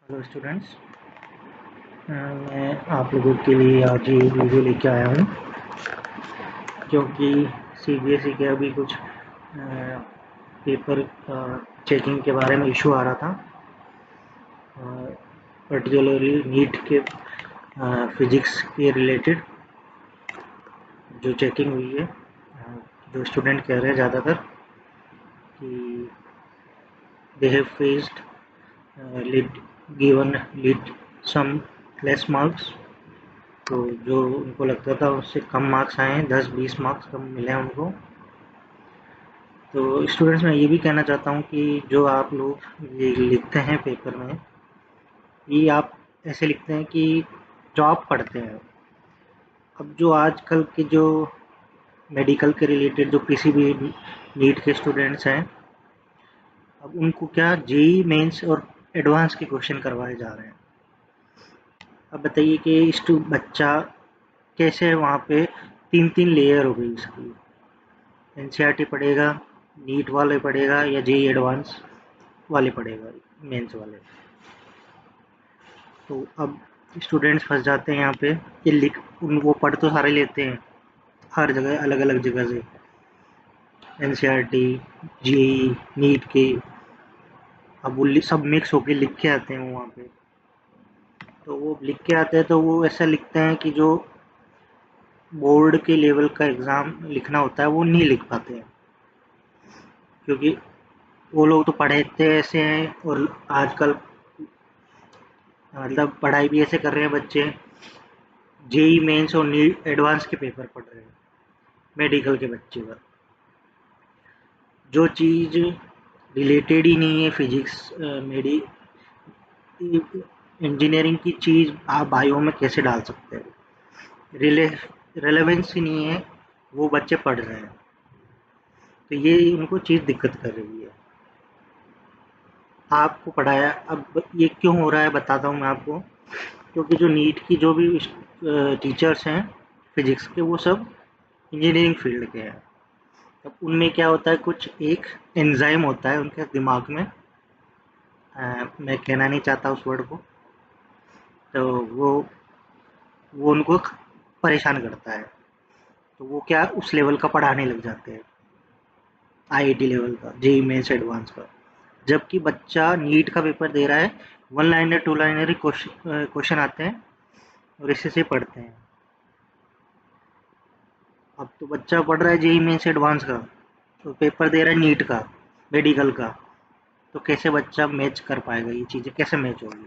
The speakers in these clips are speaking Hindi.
Hello students. मैं आप लोगों के लिए आज ये वीडियो लेके आया हूँ क्योंकि सीबीएसई के अभी कुछ पेपर चेकिंग के बारे में इशू आ रहा था। पर्टिकुलरली नीट के फिजिक्स के रिलेटेड जो चेकिंग हुई है, जो स्टूडेंट कह रहे हैं ज़्यादातर कि they have faced lead given lead some less marks. तो जो उनको लगता था उससे कम मार्क्स आए हैं, 10-20 मार्क्स कम मिले हैं उनको। तो स्टूडेंट्स, मैं ये भी कहना चाहता हूँ कि जो आप लोग ये लिखते हैं पेपर में, ये आप ऐसे लिखते हैं कि जो आप पढ़ते हैं। अब जो आजकल के जो मेडिकल के रिलेटेड जो पीसीबी नीट के स्टूडेंट्स हैं, अब उनको क्या जेई मेंस और एडवांस के क्वेश्चन करवाए जा रहे हैं। अब बताइए कि बच्चा कैसे वहाँ पे 3-3 लेयर हो गई उसकी। एनसीईआरटी पढ़ेगा, नीट वाले पढ़ेगा या जेई एडवांस वाले पढ़ेगा, मेंस वाले। तो अब स्टूडेंट्स फंस जाते हैं यहाँ पे कि वो पढ़ तो सारे लेते हैं, हर जगह अलग अलग जगह से, एनसीईआरटी, जेई, नीट के। अब वो सब मिक्स होके लिख के आते हैं वहाँ पे। तो वो लिख के आते हैं तो वो ऐसा लिखते हैं कि जो बोर्ड के लेवल का एग्ज़ाम लिखना होता है वो नहीं लिख पाते हैं, क्योंकि वो लोग तो पढ़ते ऐसे हैं। और आजकल मतलब पढ़ाई भी ऐसे कर रहे हैं बच्चे, जेई मेंस और नीट एडवांस के पेपर पढ़ रहे हैं मेडिकल के बच्चे का। जो चीज़ रिलेटेड ही नहीं है फिजिक्स मेडी इंजीनियरिंग की चीज़ आप बायो में कैसे डाल सकते हैं? रेलेवेंस ही नहीं है, वो बच्चे पढ़ रहे हैं। तो ये उनको चीज़ दिक्कत कर रही है। आपको पढ़ाया, अब ये क्यों हो रहा है बताता हूँ मैं आपको। क्योंकि जो नीट की जो भी टीचर्स हैं फिजिक्स के, वो सब इंजीनियरिंग फील्ड के हैं। अब उनमें क्या होता है, कुछ एक एंजाइम होता है उनके दिमाग में, मैं कहना नहीं चाहता उस वर्ड को। तो वो उनको परेशान करता है। तो वो क्या उस लेवल का पढ़ाने लग जाते हैं, आईआईटी लेवल का, जेईई मेंस एडवांस का। जबकि बच्चा नीट का पेपर दे रहा है, 1 लाइनर 2 लाइनर ही क्वेश्चन आते हैं और इसी से पढ़ते हैं। अब तो बच्चा पढ़ रहा है जेईई मेंस एडवांस का, तो पेपर दे रहा है नीट का, मेडिकल का। तो कैसे बच्चा मैच कर पाएगा? ये चीज़ें कैसे मैच होगी?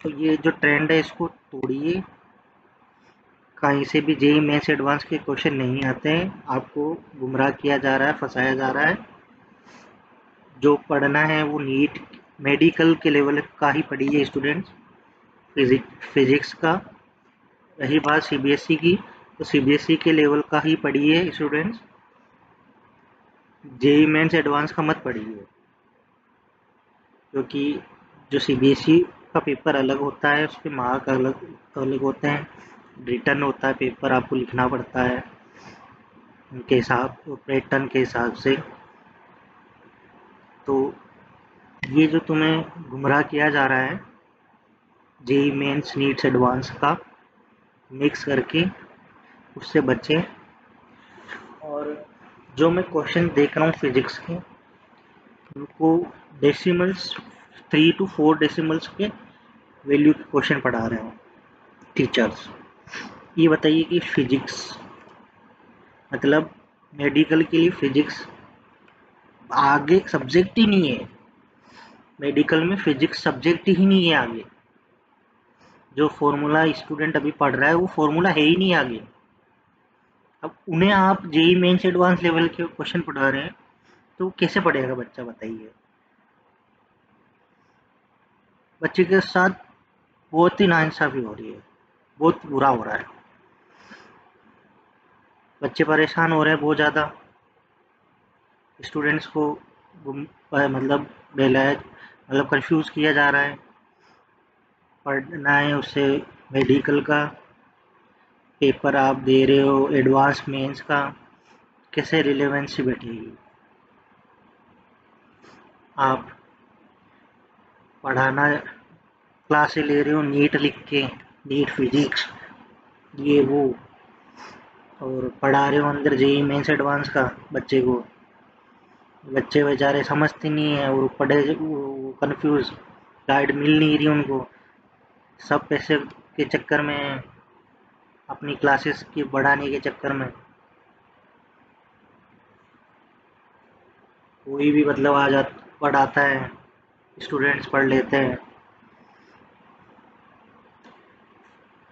तो ये जो ट्रेंड है इसको तोड़िए। कहीं से भी जेईई मेंस एडवांस के क्वेश्चन नहीं आते हैं, आपको गुमराह किया जा रहा है, फंसाया जा रहा है। जो पढ़ना है वो नीट मेडिकल के लेवल का ही पढ़िए स्टूडेंट्स, फिजिक्स का। रही बात सीबीएसई की, तो सीबीएसई के लेवल का ही पढ़िए स्टूडेंट्स, जेईई मेंस एडवांस का मत पढ़िए। क्योंकि जो सीबीएसई का पेपर अलग होता है, उसके मार्क अलग अलग होते हैं, रिटर्न होता है पेपर, आपको लिखना पड़ता है उनके हिसाब, पैटर्न के हिसाब से। तो ये जो तुम्हें गुमराह किया जा रहा है, जेईई मेंस नीट्स एडवांस का मिक्स करके, उससे बचें। और जो मैं क्वेश्चन देख रहा हूँ फिजिक्स के, उनको डेसिमल्स 3 to 4 डेसिमल्स के वैल्यू के क्वेश्चन पढ़ा रहे हैं टीचर्स। ये बताइए कि फिजिक्स मतलब मेडिकल के लिए फिजिक्स आगे सब्जेक्ट ही नहीं है। मेडिकल में फिजिक्स सब्जेक्ट ही नहीं है आगे। जो फॉर्मूला स्टूडेंट अभी पढ़ रहा है वो फॉर्मूला है ही नहीं आगे। अब उन्हें आप जेईई मेंस एडवांस लेवल के क्वेश्चन पढ़ा रहे हैं, तो कैसे पढ़ेगा बच्चा बताइए? बच्चे के साथ बहुत ही नाइंसाफ़ी हो रही है, बहुत बुरा हो रहा है। बच्चे परेशान हो रहे हैं बहुत ज़्यादा। स्टूडेंट्स को मतलब बहलाया, मतलब कंफ्यूज किया जा रहा है। पढ़ना है उससे मेडिकल का पेपर, आप दे रहे हो एडवांस मेंस का, कैसे रिलेवेंसी बैठेगी? आप पढ़ाना, क्लासेस ले रहे हो नीट लिख के, नीट फिजिक्स ये वो, और पढ़ा रहे हो अंदर जेई मेंस एडवांस का बच्चे को। बच्चे बेचारे समझते नहीं है और पढ़े कंफ्यूज, गाइड मिल नहीं रही उनको, सब पैसे के चक्कर में, अपनी क्लासेस की बढ़ाने के चक्कर में कोई भी मतलब आ जा पढ़ाता है, स्टूडेंट्स पढ़ लेते हैं।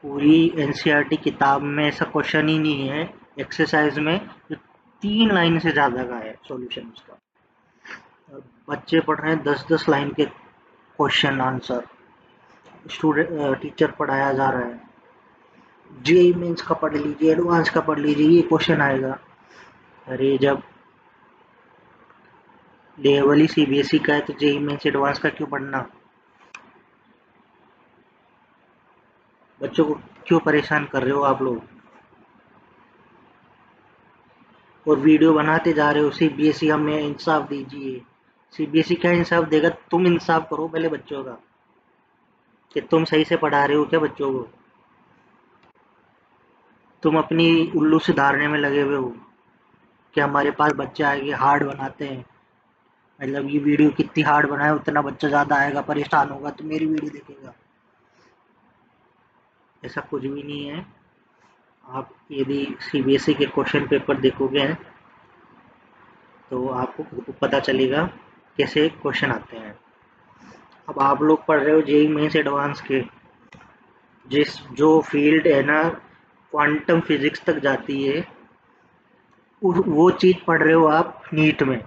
पूरी एनसीईआरटी किताब में ऐसा क्वेश्चन ही नहीं है एक्सरसाइज में जो 3 लाइन से ज़्यादा का है सॉल्यूशन उसका। और बच्चे पढ़ रहे हैं 10-10 लाइन के क्वेश्चन आंसर, स्टूडेंट टीचर पढ़ाया जा रहा है, जेईई मेंस का पढ़ लीजिए, एडवांस का पढ़ लीजिए, ये क्वेश्चन आएगा। अरे जब लेवल ही सीबीएसई का है तो जेईई मेंस एडवांस का क्यों पढ़ना? बच्चों को क्यों परेशान कर रहे हो आप लोग? और वीडियो बनाते जा रहे हो सीबीएसई हमें इंसाफ दीजिए। सीबीएसई क्या इंसाफ देगा? तुम इंसाफ करो पहले बच्चों का, कि तुम सही से पढ़ा रहे हो क्या बच्चों को? तुम अपनी उल्लू सुधारने में लगे हुए हो कि हमारे पास बच्चे आएंगे हार्ड बनाते हैं, मतलब ये वीडियो कितनी हार्ड बनाए उतना बच्चा ज़्यादा आएगा, परेशान होगा तो मेरी वीडियो देखेगा। ऐसा कुछ भी नहीं है। आप यदि सीबीएसई के क्वेश्चन पेपर देखोगे तो आपको खुद को पता चलेगा कैसे क्वेश्चन आते हैं। अब आप लोग पढ़ रहे हो जेईई मेंस एडवांस के, जिस जो फील्ड है ना क्वांटम फिजिक्स तक जाती है, वो चीज़ पढ़ रहे हो आप नीट में।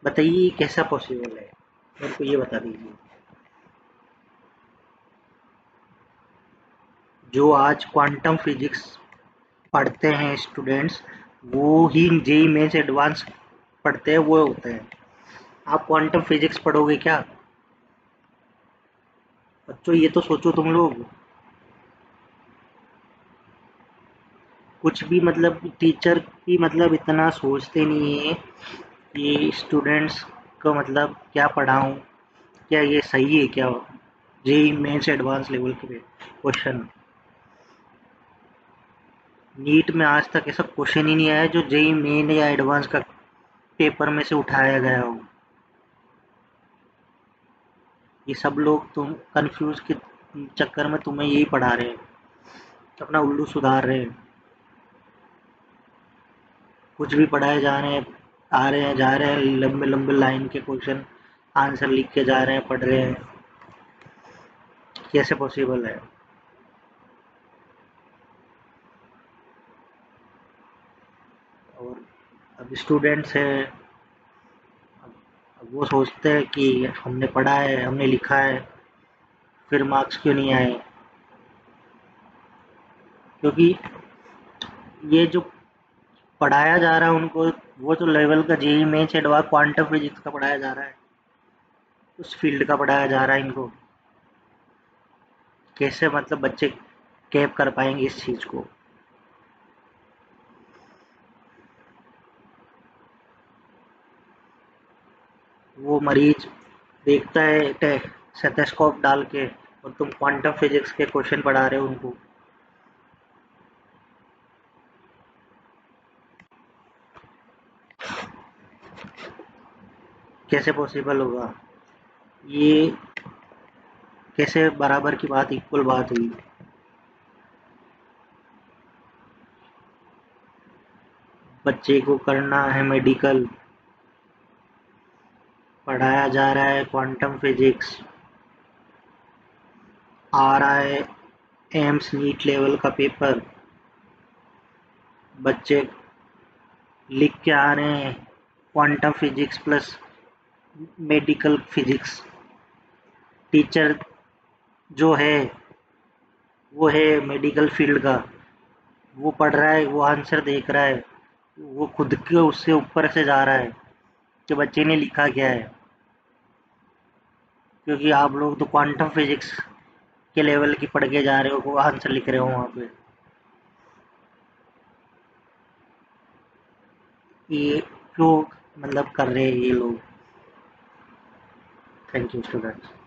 बताइए कैसा पॉसिबल है? मेरे को ये बता दीजिए। जो आज क्वांटम फिजिक्स पढ़ते हैं स्टूडेंट्स, वो ही जेईई मेंस एडवांस पढ़ते हैं, वो होते हैं। आप क्वांटम फिजिक्स पढ़ोगे क्या? बच्चों ये तो सोचो तुम लोग। कुछ भी मतलब टीचर भी मतलब इतना सोचते नहीं है कि स्टूडेंट्स को मतलब क्या पढ़ाऊँ, क्या ये सही है क्या? जेईई मेंस एडवांस लेवल के क्वेश्चन, नीट में आज तक ऐसा क्वेश्चन ही नहीं आया जो जेईई मेन या एडवांस का पेपर में से उठाया गया हो। ये सब लोग तुम कंफ्यूज के चक्कर में तुम्हें यही पढ़ा रहे हैं, अपना उल्लू सुधार रहे हैं। कुछ भी पढ़ाए जा रहे हैं, आ रहे हैं जा रहे हैं, लंबे लंबे लाइन के क्वेश्चन आंसर लिख के जा रहे हैं, पढ़ रहे हैं। कैसे पॉसिबल है? और अब स्टूडेंट्स हैं, अब वो सोचते हैं कि हमने पढ़ा है, हमने लिखा है, फिर मार्क्स क्यों नहीं आए? क्योंकि ये जो पढ़ाया जा रहा है उनको, वो जो लेवल का JEE Mains advance quantum physics का पढ़ाया जा रहा है, उस फील्ड का पढ़ाया जा रहा है इनको। कैसे मतलब बच्चे कैप कर पाएंगे इस चीज़ को? वो मरीज देखता है स्टेथोस्कोप डाल के, और तुम क्वांटम फिजिक्स के क्वेश्चन पढ़ा रहे हो उनको। कैसे पॉसिबल होगा? ये कैसे बराबर की बात, इक्वल बात हुई? बच्चे को करना है मेडिकल, पढ़ाया जा रहा है क्वांटम फिजिक्स, आ रहा है एम्स नीट लेवल का पेपर, बच्चे लिख के आ रहे हैं quantum physics plus medical physics. Teacher जो है वो है मेडिकल फील्ड का, वो पढ़ रहा है, वो आंसर देख रहा है, वो खुद के उससे ऊपर से जा रहा है कि बच्चे ने लिखा क्या है। क्योंकि आप लोग तो क्वांटम फिजिक्स के लेवल की पढ़ के जा रहे हो, वो आंसर लिख रहे हो वहाँ पे। ये क्यों मतलब कर रहे हैं ये लोग? Thank you students.